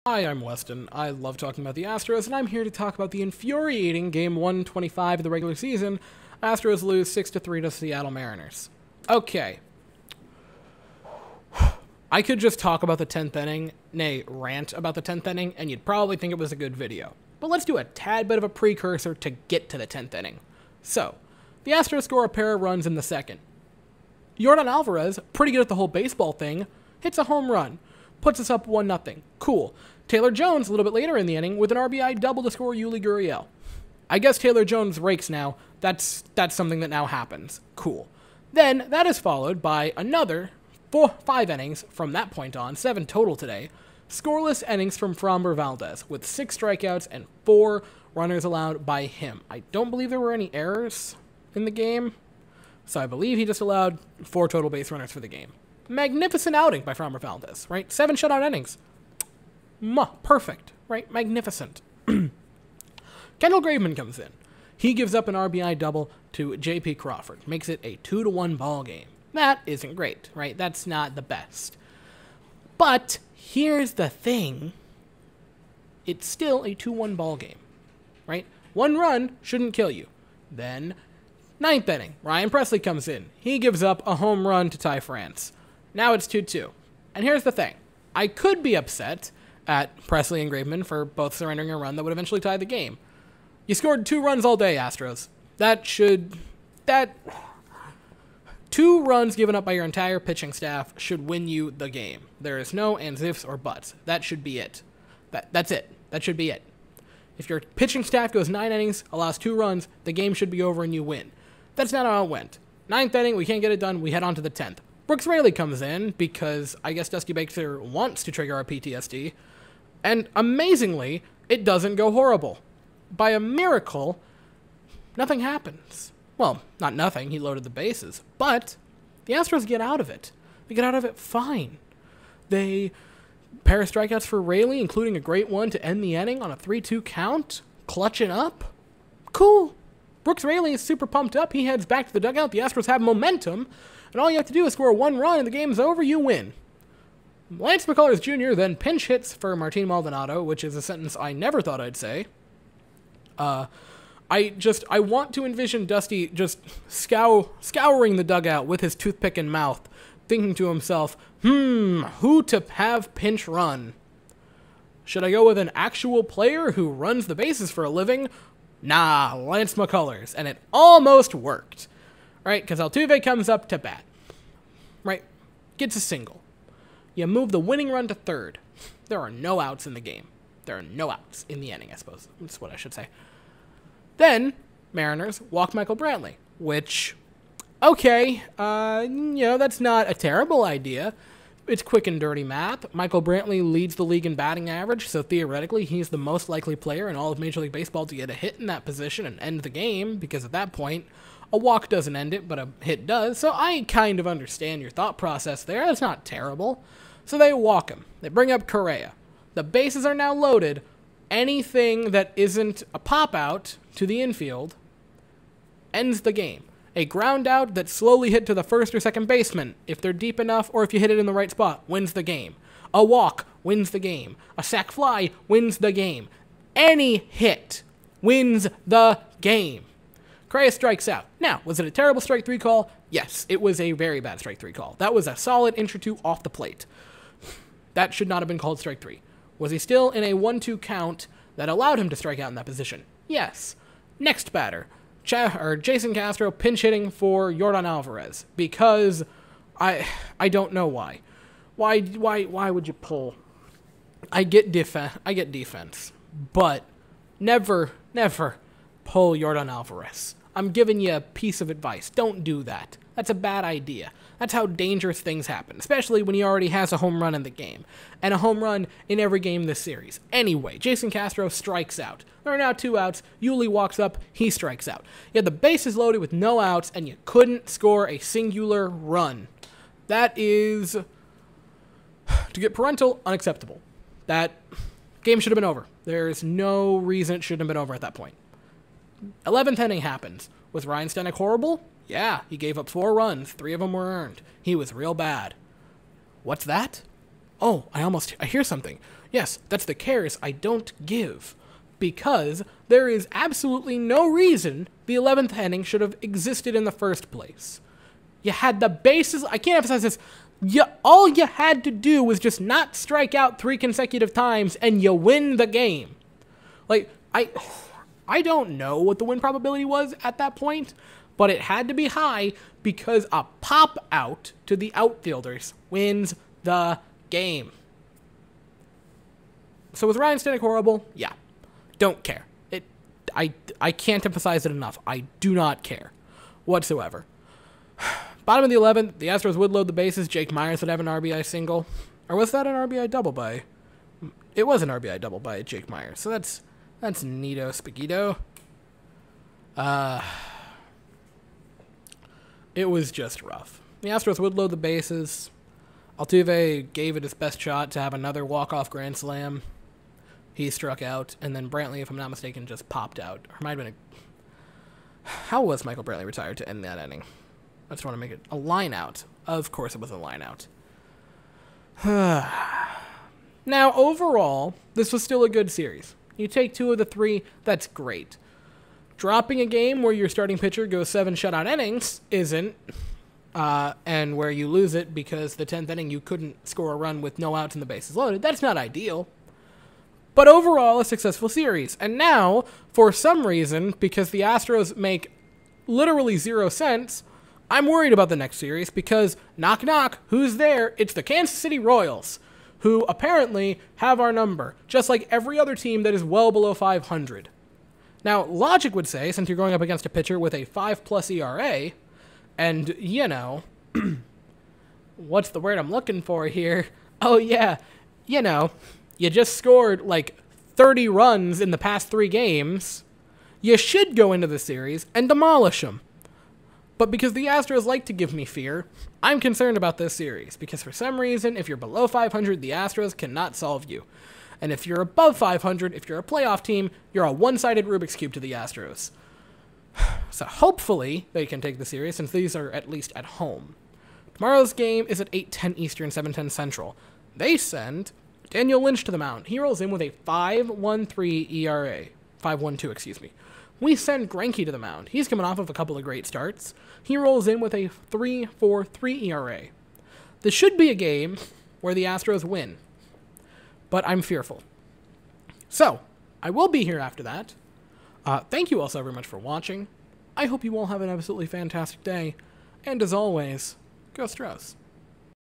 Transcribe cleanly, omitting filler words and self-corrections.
Hi, I'm Weston. I love talking about the Astros, and I'm here to talk about the infuriating Game 125 of the regular season. Astros lose 6-3 to Seattle Mariners. Okay. I could just talk about the 10th inning, nay, rant about the 10th inning, and you'd probably think it was a good video. But let's do a tad bit of a precursor to get to the 10th inning. So, the Astros score a pair of runs in the second. Yordan Alvarez, pretty good at the whole baseball thing, hits a home run. Puts us up 1-0. Cool. Taylor Jones, a little bit later in the inning, with an RBI double to score Yuli Gurriel. I guess Taylor Jones rakes now. That's something that now happens. Cool. Then, that is followed by another 5 innings from that point on, 7 total today, scoreless innings from Framber Valdez, with 6 strikeouts and 4 runners allowed by him. I don't believe there were any errors in the game, so I believe he just allowed 4 total base runners for the game. Magnificent outing by Framber Valdez, right? 7 shutout innings. Perfect, right? Magnificent. Kendall Graveman comes in. He gives up an RBI double to J.P. Crawford. Makes it a 2-1 ball game. That isn't great, right? That's not the best. But here's the thing. It's still a 2-1 ball game, right? 1 run shouldn't kill you. Then, 9th inning. Ryan Presley comes in. He gives up a home run to Ty France. Now it's 2-2. And here's the thing. I could be upset at Presley and Graveman for both surrendering a run that would eventually tie the game. You scored 2 runs all day, Astros. 2 runs given up by your entire pitching staff should win you the game. There is no ands, ifs, or buts. That should be it. That's it. That should be it. If your pitching staff goes 9 innings, allows 2 runs, the game should be over and you win. That's not how it went. 9th inning, we can't get it done, we head on to the 10th. Brooks Raley comes in because I guess Dusty Baker wants to trigger our PTSD, and amazingly, it doesn't go horrible. By a miracle, nothing happens. Well, not nothing, he loaded the bases, but the Astros get out of it. They get out of it fine. They pair of strikeouts for Raley, including a great one to end the inning on a 3-2 count, clutching up. Cool. Brooks Raley is super pumped up. He heads back to the dugout. The Astros have momentum. And all you have to do is score 1 run and the game's over, you win. Lance McCullers Jr. then pinch hits for Martin Maldonado, which is a sentence I never thought I'd say. I want to envision Dusty just scouring the dugout with his toothpick in mouth, thinking to himself, who to have pinch run? Should I go with an actual player who runs the bases for a living? Nah, Lance McCullers. And it almost worked. Right, because Altuve comes up to bat. Right, gets a single. You move the winning run to third. There are no outs in the game. There are no outs in the inning, I suppose. That's what I should say. Then, Mariners walk Michael Brantley, which, okay, that's not a terrible idea. It's quick and dirty math. Michael Brantley leads the league in batting average, so theoretically he's the most likely player in all of Major League Baseball to get a hit in that position and end the game, because at that point, a walk doesn't end it, but a hit does, so I kind of understand your thought process there. That's not terrible. So they walk him. They bring up Correa. The bases are now loaded. Anything that isn't a pop-out to the infield ends the game. A ground out that's slowly hit to the first or second baseman, if they're deep enough or if you hit it in the right spot, wins the game. A walk wins the game. A sac fly wins the game. Any hit wins the game. Correa strikes out. Now, was it a terrible strike 3 call? Yes, it was a very bad strike 3 call. That was a solid inch or 2 off the plate. That should not have been called strike 3. Was he still in a 1-2 count that allowed him to strike out in that position? Yes. Next batter, Jason Castro pinch hitting for Yordan Alvarez, because I don't know why. Why would you pull? I get defense, but never pull Yordan Alvarez. I'm giving you a piece of advice. Don't do that. That's a bad idea. That's how dangerous things happen, especially when he already has a home run in the game, and a home run in every game this series. Anyway, Jason Castro strikes out. There are now 2 outs. Yuli walks up. He strikes out. You had the bases loaded with no outs, and you couldn't score a singular run. That is, to get parental, unacceptable. That game should have been over. There's no reason it shouldn't have been over at that point. 11th inning happens. Was Ryan Stanek horrible? Yeah, he gave up 4 runs. 3 of them were earned. He was real bad. What's that? Oh, I hear something. Yes, that's the cares I don't give. Because there is absolutely no reason the 11th inning should have existed in the first place. You had the bases. I can't emphasize this. All you had to do was just not strike out 3 consecutive times and you win the game. Like, I don't know what the win probability was at that point, but it had to be high because a pop out to the outfielders wins the game. So was Ryan Stanek horrible? Yeah. Don't care. I can't emphasize it enough. I do not care whatsoever. Bottom of the 11th, the Astros would load the bases. Jake Myers would have an RBI single. Or was that an RBI double by? It was an RBI double by Jake Myers. So that's neato spaghetti. It was just rough. The Astros would load the bases. Altuve gave it his best shot to have another walk-off grand slam. He struck out, and then Brantley, if I'm not mistaken, just popped out. Or might have been How was Michael Brantley retired to end that inning? I just want to make it a line out. Of course it was a line out. Now, overall, this was still a good series. You take 2 of the 3, that's great. Dropping a game where your starting pitcher goes 7 shutout innings isn't, and where you lose it because the 10th inning you couldn't score a run with no outs and the bases loaded, that's not ideal. But overall, a successful series. And now, for some reason, because the Astros make literally 0 cents, I'm worried about the next series because, knock knock, who's there? It's the Kansas City Royals, who apparently have our number, just like every other team that is well below 500. Now, logic would say, since you're going up against a pitcher with a 5+ ERA, and, you know, what's the word I'm looking for here? Oh, yeah, you know, you just scored like 30 runs in the past 3 games. You should go into the series and demolish them. But because the Astros like to give me fear, I'm concerned about this series. Because for some reason, if you're below 500, the Astros cannot solve you. And if you're above 500, if you're a playoff team, you're a one-sided Rubik's Cube to the Astros. So hopefully they can take the series, since these are at least at home. Tomorrow's game is at 8:10 Eastern, 7:10 Central. They send Daniel Lynch to the mound. He rolls in with a 5.13 ERA. 5.12, excuse me. We send Greinke to the mound. He's coming off of a couple of great starts. He rolls in with a 3.43 ERA. This should be a game where the Astros win, but I'm fearful. So, I will be here after that. Thank you all so very much for watching. I hope you all have an absolutely fantastic day. And as always, go Astros.